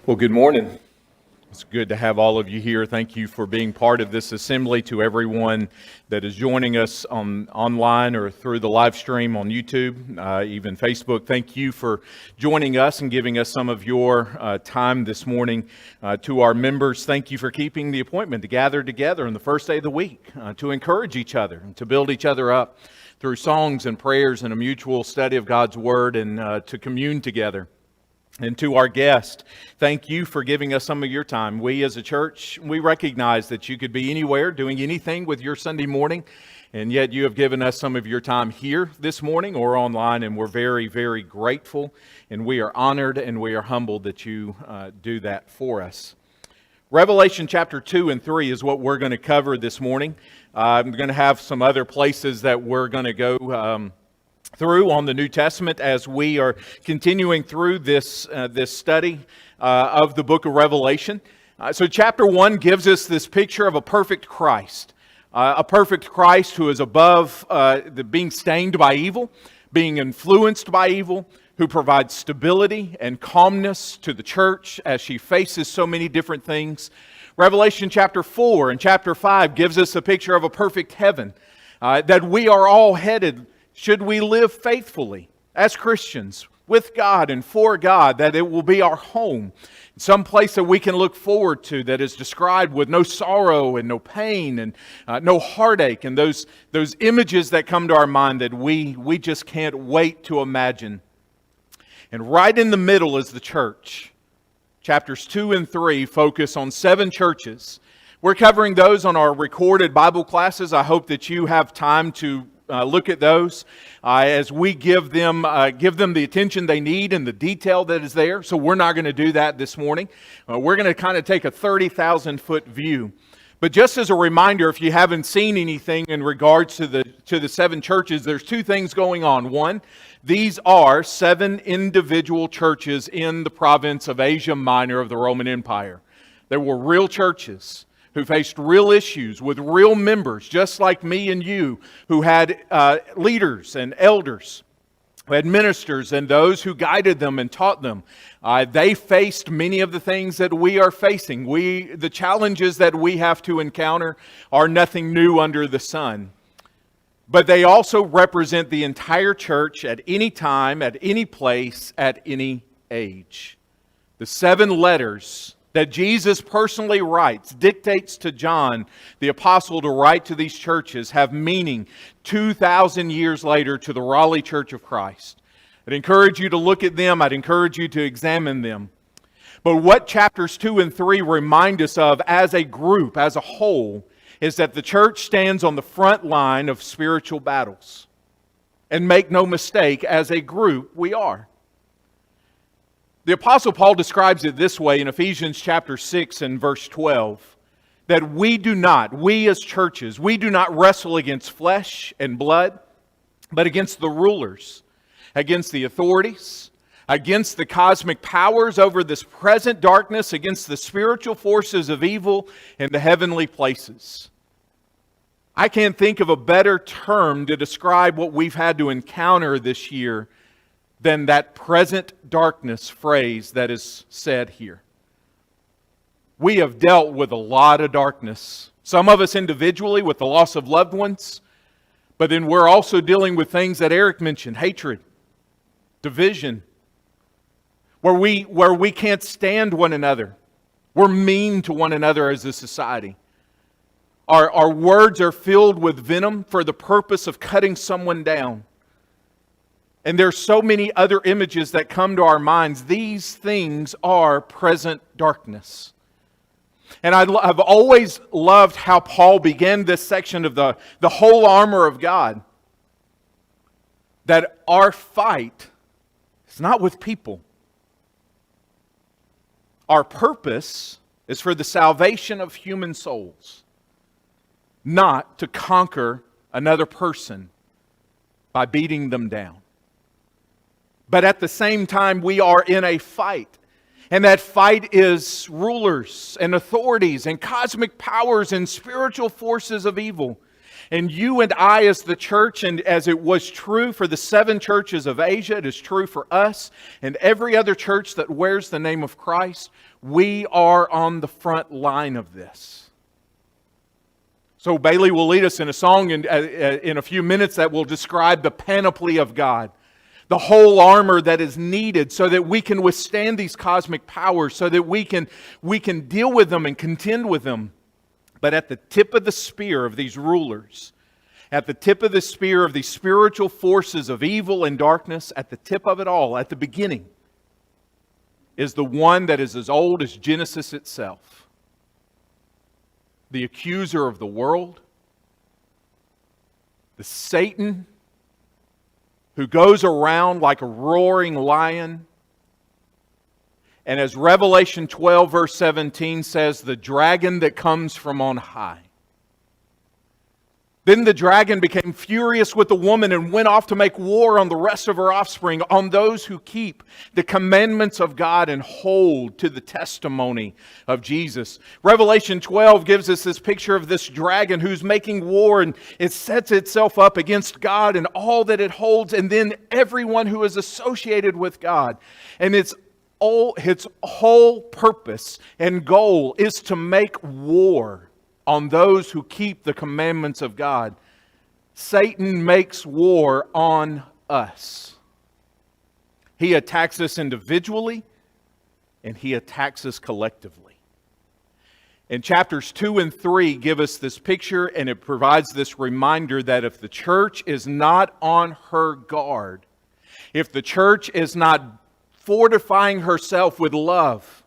Well, good morning. It's good to have all of you here. Thank you for being part of this assembly. To everyone that is joining us online or through the live stream on YouTube, even Facebook, thank you for joining us and giving us some of your time this morning. To our members, thank you for keeping the appointment to gather together on the first day of the week, to encourage each other and to build each other up through songs and prayers and a mutual study of God's Word and to commune together. And to our guest, thank you for giving us some of your time. We as a church, we recognize that you could be anywhere doing anything with your Sunday morning, and yet you have given us some of your time here this morning or online, and we're very, very grateful, and we are honored and we are humbled that you do that for us. Revelation chapter 2 and 3 is what we're going to cover this morning. I'm going to have some other places that we're going to go through on the New Testament as we are continuing through this study of the book of Revelation. So chapter 1 gives us this picture of a perfect Christ who is above being stained by evil, being influenced by evil, who provides stability and calmness to the church as she faces so many different things. Revelation chapter 4 and chapter 5 gives us a picture of a perfect heaven that we are all headed. Should we live faithfully as Christians with God and for God, that it will be our home, some place that we can look forward to that is described with no sorrow and no pain and no heartache and those images that come to our mind that we just can't wait to imagine. And right in the middle is the church. Chapters 2 and 3 focus on 7 churches. We're covering those on our recorded Bible classes. I hope that you have time to look at those as we give them the attention they need and the detail that is there. So we're not going to do that this morning. We're going to kind of take a 30,000-foot view. But just as a reminder, if you haven't seen anything in regards to the 7 churches, there's 2 things going on. One, these are 7 individual churches in the province of Asia Minor of the Roman Empire. There were real churches who faced real issues with real members, just like me and you, who had leaders and elders, who had ministers and those who guided them and taught them. They faced many of the things that we are facing. The challenges that we have to encounter are nothing new under the sun. But they also represent the entire church at any time, at any place, at any age. The 7 letters that Jesus personally writes, dictates to John, the apostle, to write to these churches, have meaning 2,000 years later to the Raleigh Church of Christ. I'd encourage you to look at them. I'd encourage you to examine them. But what chapters 2 and 3 remind us of as a group, as a whole, is that the church stands on the front line of spiritual battles. And make no mistake, as a group, we are. The Apostle Paul describes it this way in Ephesians chapter 6 and verse 12, that we as churches, we do not wrestle against flesh and blood, but against the rulers, against the authorities, against the cosmic powers over this present darkness, against the spiritual forces of evil in the heavenly places. I can't think of a better term to describe what we've had to encounter this year than that present darkness phrase that is said here. We have dealt with a lot of darkness. Some of us individually with the loss of loved ones, but then we're also dealing with things that Eric mentioned, hatred, division, where we can't stand one another. We're mean to one another as a society. Our words are filled with venom for the purpose of cutting someone down. And there's so many other images that come to our minds. These things are present darkness. And I've always loved how Paul began this section of the whole armor of God. That our fight is not with people. Our purpose is for the salvation of human souls, not to conquer another person by beating them down. But at the same time, we are in a fight. And that fight is rulers and authorities and cosmic powers and spiritual forces of evil. And you and I as the church, and as it was true for the 7 churches of Asia, it is true for us and every other church that wears the name of Christ, we are on the front line of this. So Bailey will lead us in a song in a few minutes that will describe the panoply of God, the whole armor that is needed so that we can withstand these cosmic powers, so that we can deal with them and contend with them. But at the tip of the spear of these rulers, at the tip of the spear of these spiritual forces of evil and darkness, at the tip of it all, at the beginning, is the one that is as old as Genesis itself. The accuser of the world, the Satan who goes around like a roaring lion. And as Revelation 12 verse 17 says, the dragon that comes from on high. Then the dragon became furious with the woman and went off to make war on the rest of her offspring, on those who keep the commandments of God and hold to the testimony of Jesus. Revelation 12 gives us this picture of this dragon who's making war, and it sets itself up against God and all that it holds, and then everyone who is associated with God. And its whole purpose and goal is to make war on those who keep the commandments of God. Satan makes war on us. He attacks us individually, and he attacks us collectively. And chapters 2 and 3 give us this picture, and it provides this reminder that if the church is not on her guard, if the church is not fortifying herself with love,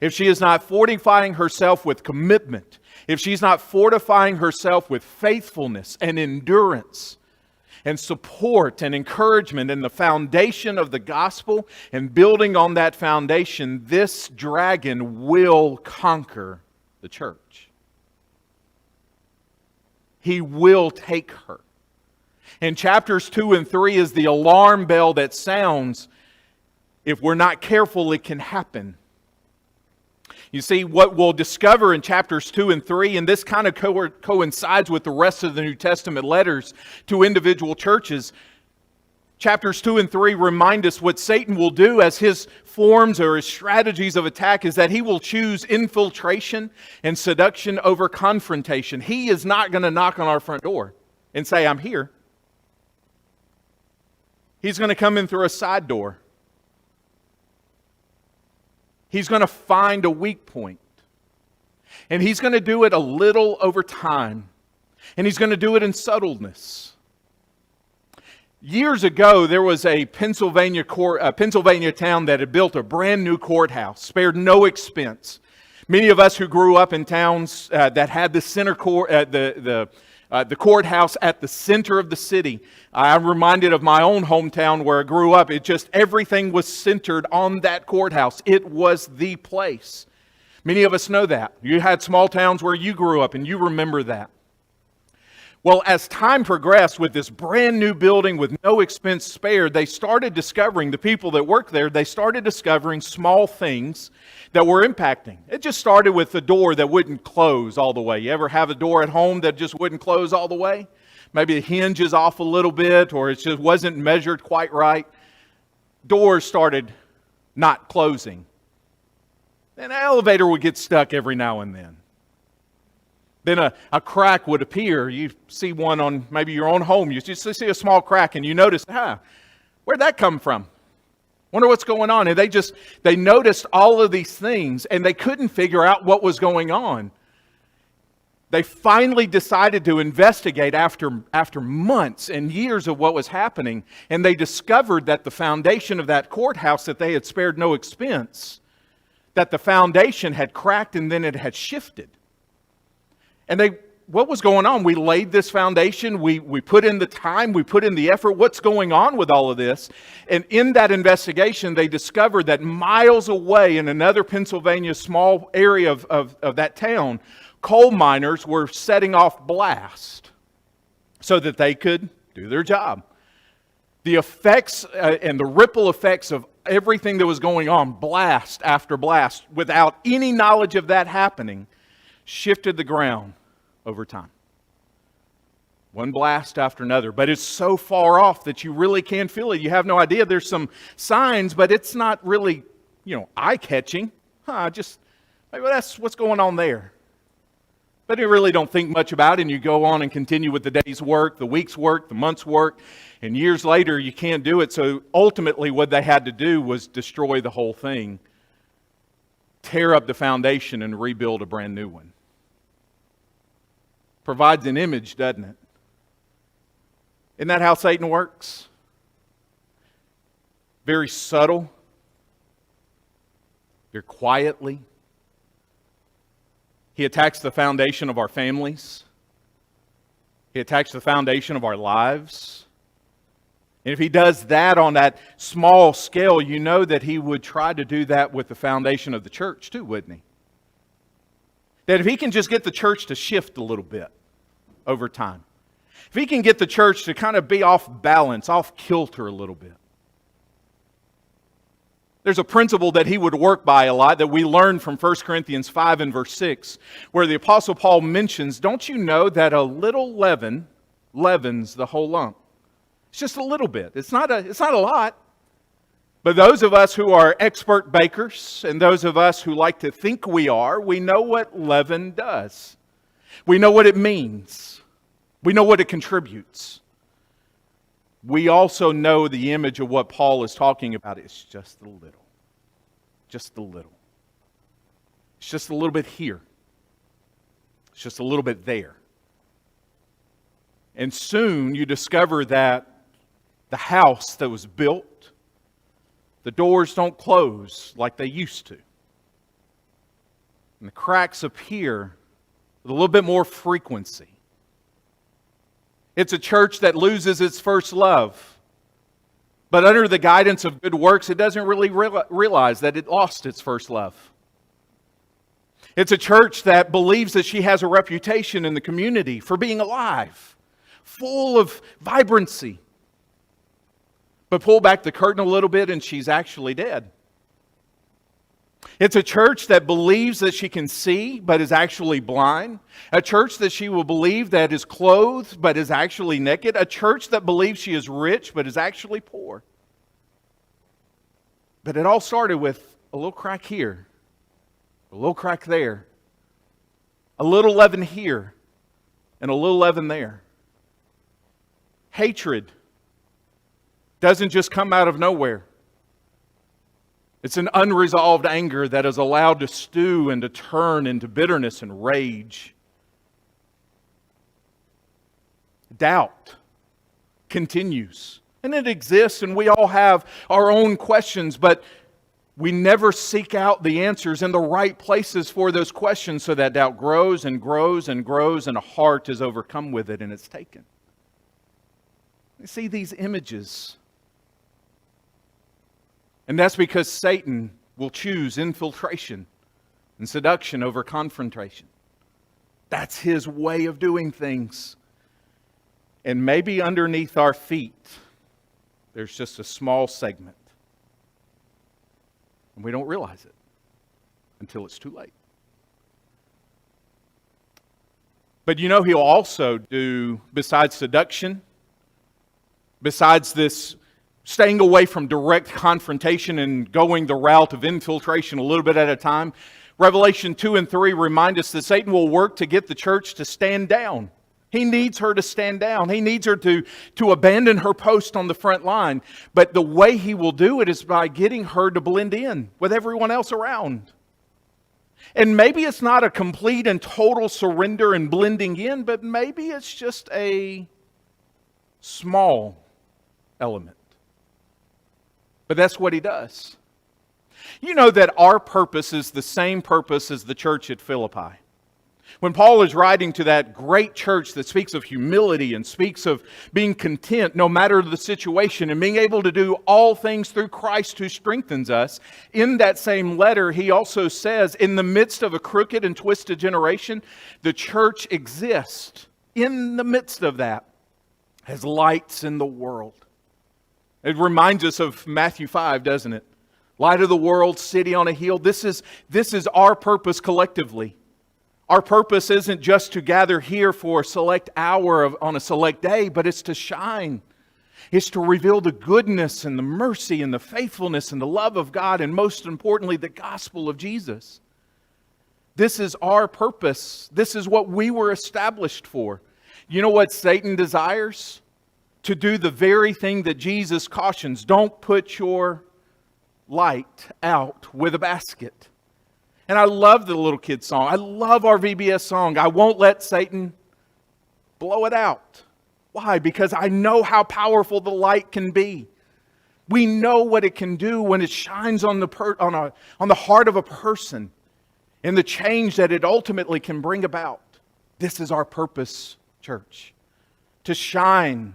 if she is not fortifying herself with commitment, if she's not fortifying herself with faithfulness and endurance and support and encouragement and the foundation of the gospel and building on that foundation, this dragon will conquer the church. He will take her. And chapters 2 and 3 is the alarm bell that sounds. If we're not careful, it can happen. You see, what we'll discover in chapters 2 and 3, and this kind of coincides with the rest of the New Testament letters to individual churches. Chapters 2 and 3 remind us what Satan will do as his forms or his strategies of attack is that he will choose infiltration and seduction over confrontation. He is not going to knock on our front door and say, I'm here. He's going to come in through a side door. He's going to find a weak point. And he's going to do it a little over time. And he's going to do it in subtleness. Years ago, there was a Pennsylvania town that had built a brand new courthouse, spared no expense. Many of us who grew up in towns that had the center court, the courthouse at the center of the city. I'm reminded of my own hometown where I grew up. Everything was centered on that courthouse. It was the place. Many of us know that. You had small towns where you grew up and you remember that. Well, as time progressed with this brand new building with no expense spared, they started discovering, the people that worked there, they started discovering small things that were impacting. It just started with the door that wouldn't close all the way. You ever have a door at home that just wouldn't close all the way? Maybe the hinge is off a little bit, or it just wasn't measured quite right. Doors started not closing. And an elevator would get stuck every now and then. Then a crack would appear. You see one on maybe your own home. You just see a small crack and you notice, where'd that come from? Wonder what's going on. And they noticed all of these things and they couldn't figure out what was going on. They finally decided to investigate after months and years of what was happening. And they discovered that the foundation of that courthouse that they had spared no expense, that the foundation had cracked and then it had shifted. And what was going on? We laid this foundation, we put in the time, we put in the effort. What's going on with all of this? And in that investigation, they discovered that miles away in another Pennsylvania small area of that town, coal miners were setting off blast so that they could do their job. The effects and the ripple effects of everything that was going on, blast after blast, without any knowledge of that happening, shifted the ground over time. One blast after another. But it's so far off that you really can't feel it. You have no idea. There's some signs, but it's not really, eye-catching. Maybe that's what's going on there. But you really don't think much about it, and you go on and continue with the day's work, the week's work, the month's work, and years later you can't do it. So ultimately what they had to do was destroy the whole thing, tear up the foundation, and rebuild a brand new one. Provides an image, doesn't it? Isn't that how Satan works? Very subtle, very quietly. He attacks the foundation of our families. He attacks the foundation of our lives. And if he does that on that small scale, you know that he would try to do that with the foundation of the church too, wouldn't he? That if he can just get the church to shift a little bit over time, if he can get the church to kind of be off balance, off kilter a little bit. There's a principle that he would work by a lot that we learn from 1 Corinthians 5 and verse 6, where the Apostle Paul mentions, don't you know that a little leaven leavens the whole lump? It's just a little bit. It's not a lot. But those of us who are expert bakers and those of us who like to think we are, we know what leaven does. We know what it means. We know what it contributes. We also know the image of what Paul is talking about. It's just a little. Just a little. It's just a little bit here. It's just a little bit there. And soon you discover that the house that was built, the doors don't close like they used to. And the cracks appear with a little bit more frequency. It's a church that loses its first love. But under the guidance of good works, it doesn't really realize that it lost its first love. It's a church that believes that she has a reputation in the community for being alive, full of vibrancy. But pull back the curtain a little bit and she's actually dead. It's a church that believes that she can see but is actually blind. A church that she will believe that is clothed but is actually naked. A church that believes she is rich but is actually poor. But it all started with a little crack here, a little crack there, a little leaven here, and a little leaven there. Hatred doesn't just come out of nowhere. It's an unresolved anger that is allowed to stew and to turn into bitterness and rage. Doubt continues. And it exists, and we all have our own questions, but we never seek out the answers in the right places for those questions, so that doubt grows and grows and grows, and a heart is overcome with it and it's taken. You see these images. And that's because Satan will choose infiltration and seduction over confrontation. That's his way of doing things. And maybe underneath our feet, there's just a small segment. And we don't realize it until it's too late. But he'll also do, besides seduction, besides this staying away from direct confrontation and going the route of infiltration a little bit at a time, Revelation 2 and 3 remind us that Satan will work to get the church to stand down. He needs her to stand down. He needs her to abandon her post on the front line. But the way he will do it is by getting her to blend in with everyone else around. And maybe it's not a complete and total surrender and blending in, but maybe it's just a small element. But that's what he does. You know that our purpose is the same purpose as the church at Philippi. When Paul is writing to that great church that speaks of humility and speaks of being content no matter the situation and being able to do all things through Christ who strengthens us, in that same letter he also says, in the midst of a crooked and twisted generation, the church exists in the midst of that as lights in the world. It reminds us of Matthew 5, doesn't it? Light of the world, city on a hill. This is our purpose collectively. Our purpose isn't just to gather here for a select hour on a select day, but it's to shine. It's to reveal the goodness and the mercy and the faithfulness and the love of God, and most importantly, the gospel of Jesus. This is our purpose. This is what we were established for. You know what Satan desires? To do the very thing that Jesus cautions. Don't put your light out with a basket. And I love the little kid song. I love our VBS song. I won't let Satan blow it out. Why? Because I know how powerful the light can be. We know what it can do when it shines on the heart of a person and the change that it ultimately can bring about. This is our purpose, church. To shine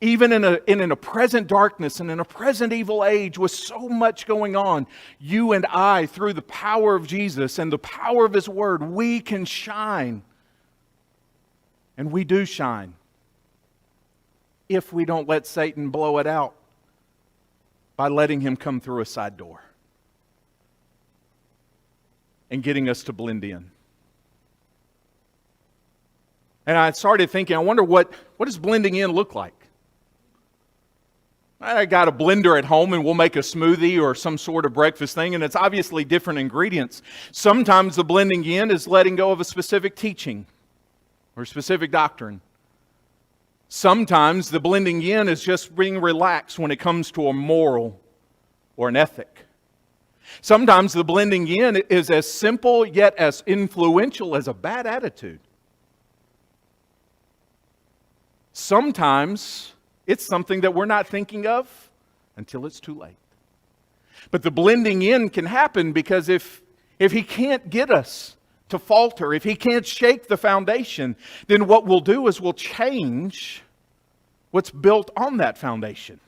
even in a present darkness and in a present evil age with so much going on. You and I, through the power of Jesus and the power of His Word, we can shine. And we do shine. If we don't let Satan blow it out by letting him come through a side door and getting us to blend in. And I started thinking, I wonder what does blending in look like? I got a blender at home and we'll make a smoothie or some sort of breakfast thing, and it's obviously different ingredients. Sometimes the blending in is letting go of a specific teaching or a specific doctrine. Sometimes the blending in is just being relaxed when it comes to a moral or an ethic. Sometimes the blending in is as simple yet as influential as a bad attitude. Sometimes it's something that we're not thinking of until it's too late. But the blending in can happen because if He can't get us to falter, if He can't shake the foundation, then what we'll do is we'll change what's built on that foundation.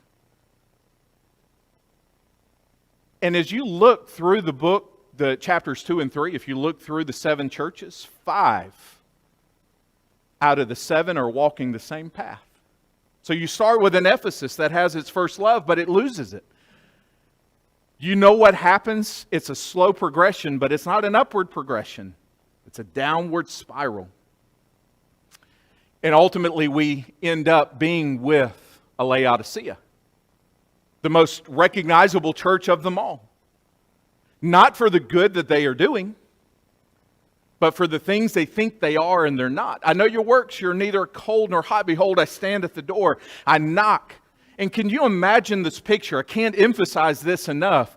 And as you look through the book, the chapters 2 and 3, if you look through the 7 churches, 5 out of the 7 are walking the same path. So you start with an Ephesus that has its first love, but it loses it. You know what happens? It's a slow progression, but it's not an upward progression. It's a downward spiral. And ultimately we end up being with a Laodicea, the most recognizable church of them all. Not for the good that they are doing, but for the things they think they are and they're not. I know your works, you're neither cold nor hot. Behold, I stand at the door, I knock. And can you imagine this picture? I can't emphasize this enough.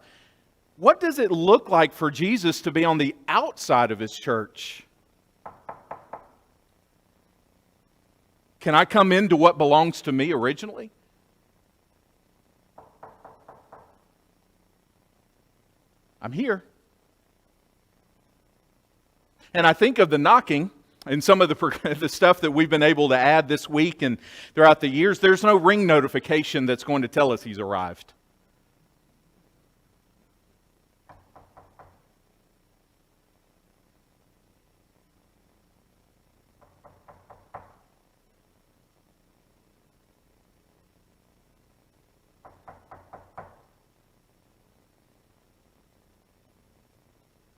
What does it look like for Jesus to be on the outside of His church? Can I come into what belongs to me originally? I'm here. And I think of the knocking and some of the stuff that we've been able to add this week and throughout the years. There's no ring notification that's going to tell us He's arrived.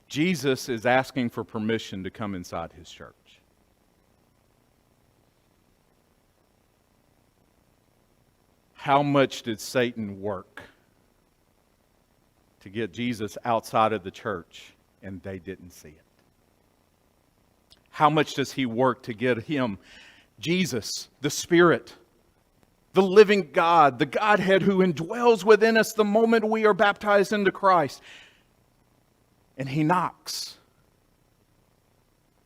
Jesus is asking for permission to come inside His church. How much did Satan work to get Jesus outside of the church and they didn't see it? How much does he work to get Him, Jesus, the Spirit, the living God, the Godhead who indwells within us the moment we are baptized into Christ? And He knocks.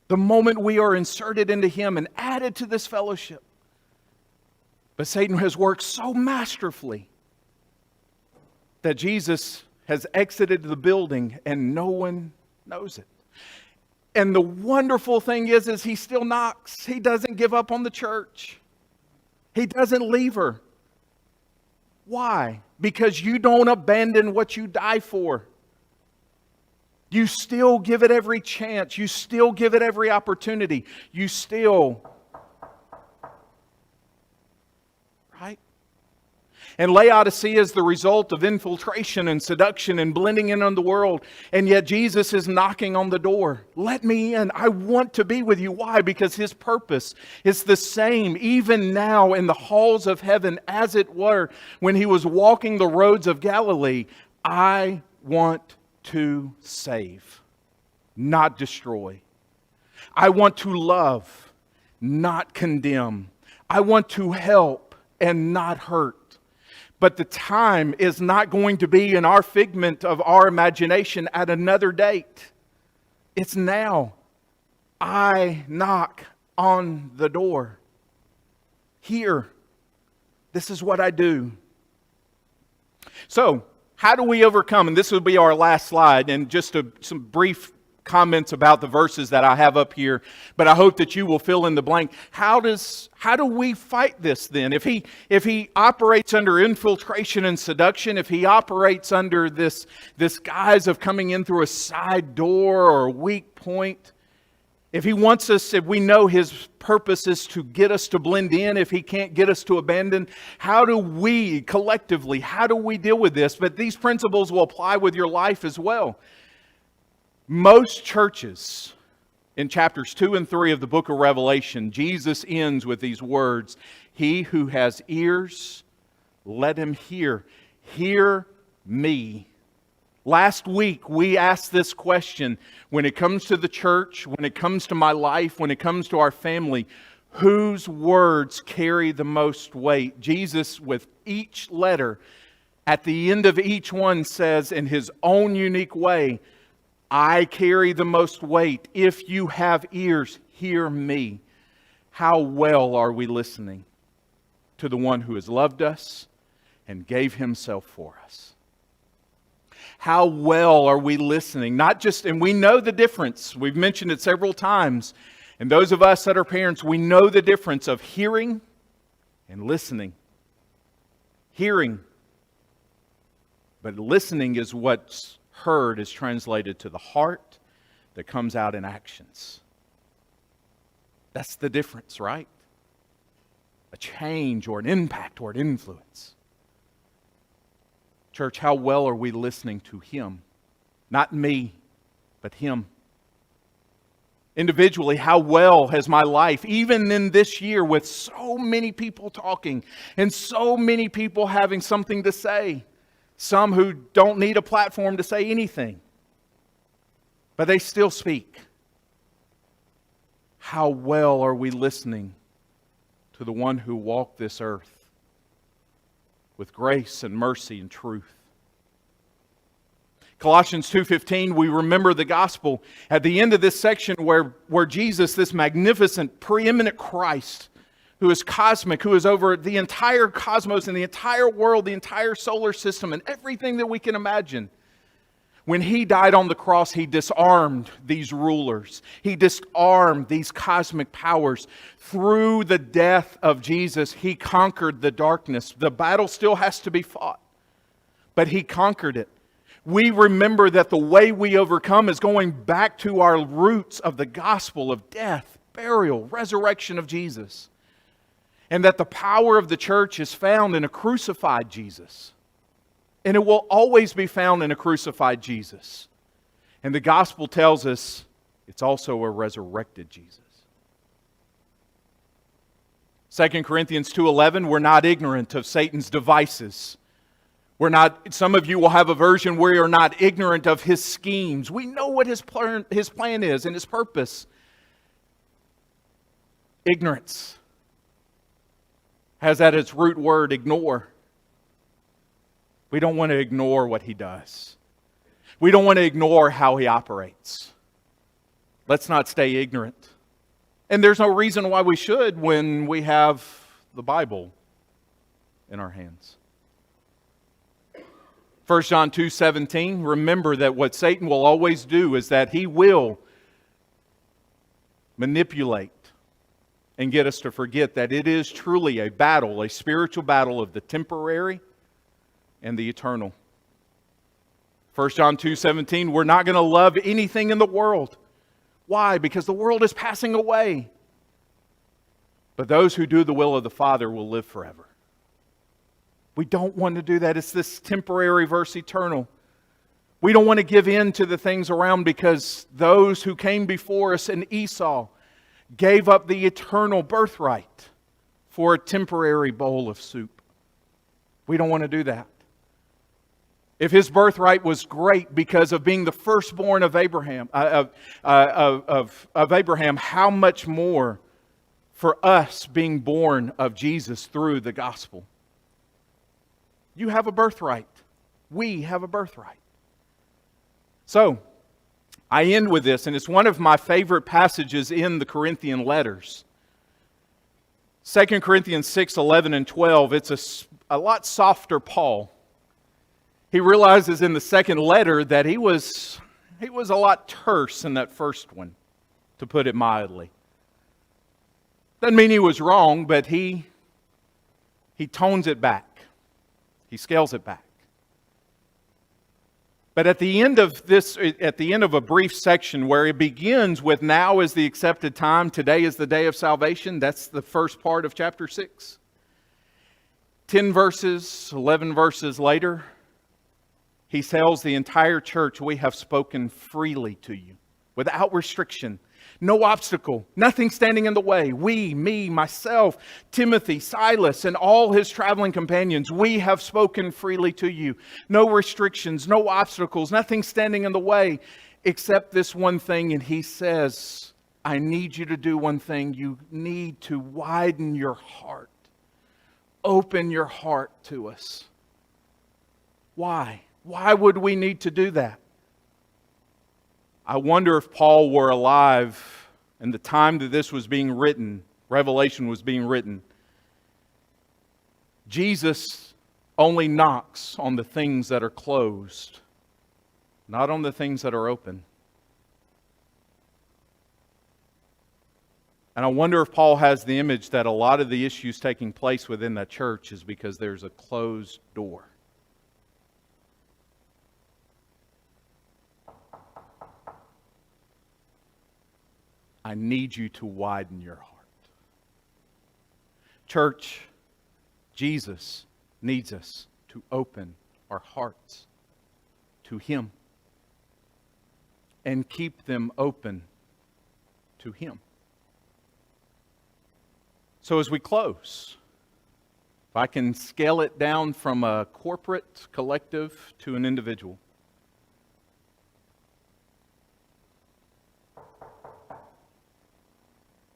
The moment we are inserted into Him and added to this fellowship. But Satan has worked so masterfully that Jesus has exited the building and no one knows it. And the wonderful thing is He still knocks. He doesn't give up on the church. He doesn't leave her. Why? Because you don't abandon what you die for. You still give it every chance. You still give it every opportunity. You still, right? And Laodicea is the result of infiltration and seduction and blending in on the world. And yet Jesus is knocking on the door. Let me in. I want to be with you. Why? Because His purpose is the same even now in the halls of heaven as it were when He was walking the roads of Galilee. I want to save, not destroy. I want to love, not condemn. I want to help and not hurt. But the time is not going to be in our figment of our imagination at another date. It's now. I knock on the door. Here. This is what I do. So, how do we overcome? And this will be our last slide, and just some brief comments about the verses that I have up here, but I hope that you will fill in the blank. How do we fight this then? If he operates under infiltration and seduction, if he operates under this guise of coming in through a side door or a weak point, if he wants us, if we know his purpose is to get us to blend in, if he can't get us to abandon, how do we collectively, how do we deal with this? But these principles will apply with your life as well. Most churches, in chapters 2 and 3 of the book of Revelation, Jesus ends with these words, "He who has ears, let him hear. Hear me." Last week, we asked this question, when it comes to the church, when it comes to my life, when it comes to our family, whose words carry the most weight? Jesus, with each letter, at the end of each one says in His own unique way, I carry the most weight. If you have ears, hear me. How well are we listening to the one who has loved us and gave Himself for us? How well are we listening? Not just, and we know the difference. We've mentioned it several times. And those of us that are parents, we know the difference of hearing and listening. Hearing. But listening is what's heard is translated to the heart that comes out in actions. That's the difference, right? A change or an impact or an influence. Church, how well are we listening to Him? Not me, but Him. Individually, how well has my life, even in this year with so many people talking and so many people having something to say, some who don't need a platform to say anything, but they still speak. How well are we listening to the one who walked this earth with grace and mercy and truth? Colossians 2:15, we remember the gospel at the end of this section where Jesus, this magnificent, preeminent Christ, who is cosmic, who is over the entire cosmos and the entire world, the entire solar system, and everything that we can imagine. When He died on the cross, He disarmed these rulers. He disarmed these cosmic powers. Through the death of Jesus, He conquered the darkness. The battle still has to be fought, but He conquered it. We remember that the way we overcome is going back to our roots of the gospel of death, burial, resurrection of Jesus. And that the power of the church is found in a crucified Jesus. And it will always be found in a crucified Jesus. And the gospel tells us it's also a resurrected Jesus. 2 Corinthians 2:11, we're not ignorant of Satan's devices. Some of you will have a version where you're not ignorant of his schemes. We know what his plan is and his purpose. Ignorance has at its root word ignore. We don't want to ignore what he does. We don't want to ignore how he operates. Let's not stay ignorant. And there's no reason why we should when we have the Bible in our hands. 1 John 2:17, remember that what Satan will always do is that he will manipulate and get us to forget that it is truly a battle, a spiritual battle of the temporary and the eternal. 1 John 2:17, we're not going to love anything in the world. Why? Because the world is passing away. But those who do the will of the Father will live forever. We don't want to do that. It's this temporary versus eternal. We don't want to give in to the things around because those who came before us in Esau gave up the eternal birthright for a temporary bowl of soup. We don't want to do that. If his birthright was great because of being the firstborn of Abraham, Abraham, how much more for us being born of Jesus through the gospel? You have a birthright. We have a birthright. So, I end with this, and it's one of my favorite passages in the Corinthian letters. 2 Corinthians 6, 11 and 12, it's a lot softer Paul. He realizes in the second letter that he was a lot terse in that first one, to put it mildly. Doesn't mean he was wrong, but he tones it back. He scales it back. But at the end of a brief section where it begins with now is the accepted time, today is the day of salvation, that's the first part of chapter 6. 10 verses, 11 verses later, he tells the entire church, we have spoken freely to you, without restriction. No obstacle, nothing standing in the way. We, me, myself, Timothy, Silas, and all his traveling companions, we have spoken freely to you. No restrictions, no obstacles, nothing standing in the way except this one thing. And he says, I need you to do one thing. You need to widen your heart. Open your heart to us. Why? Why would we need to do that? I wonder if Paul were alive in the time that this was being written, Revelation was being written. Jesus only knocks on the things that are closed, not on the things that are open. And I wonder if Paul has the image that a lot of the issues taking place within that church is because there's a closed door. I need you to widen your heart. Church, Jesus needs us to open our hearts to Him and keep them open to Him. So as we close, if I can scale it down from a corporate collective to an individual,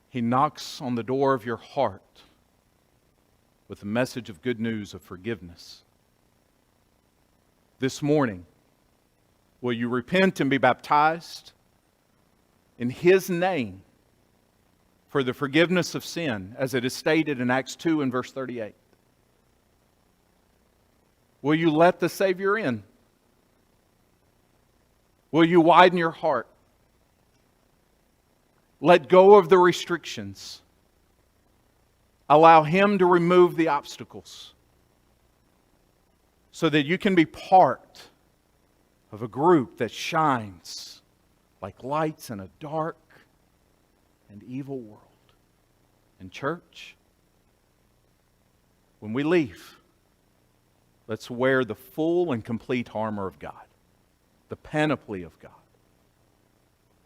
He knocks on the door of your heart with a message of good news of forgiveness. This morning, will you repent and be baptized in His name for the forgiveness of sin, as it is stated in Acts 2 and verse 38? Will you let the Savior in? Will you widen your heart? Let go of the restrictions. Allow Him to remove the obstacles so that you can be part of a group that shines like lights in a dark and evil world. And church, when we leave, let's wear the full and complete armor of God, the panoply of God,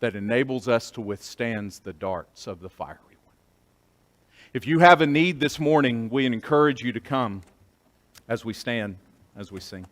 that enables us to withstand the darts of the fiery one. If you have a need this morning, we encourage you to come as we stand, as we sing.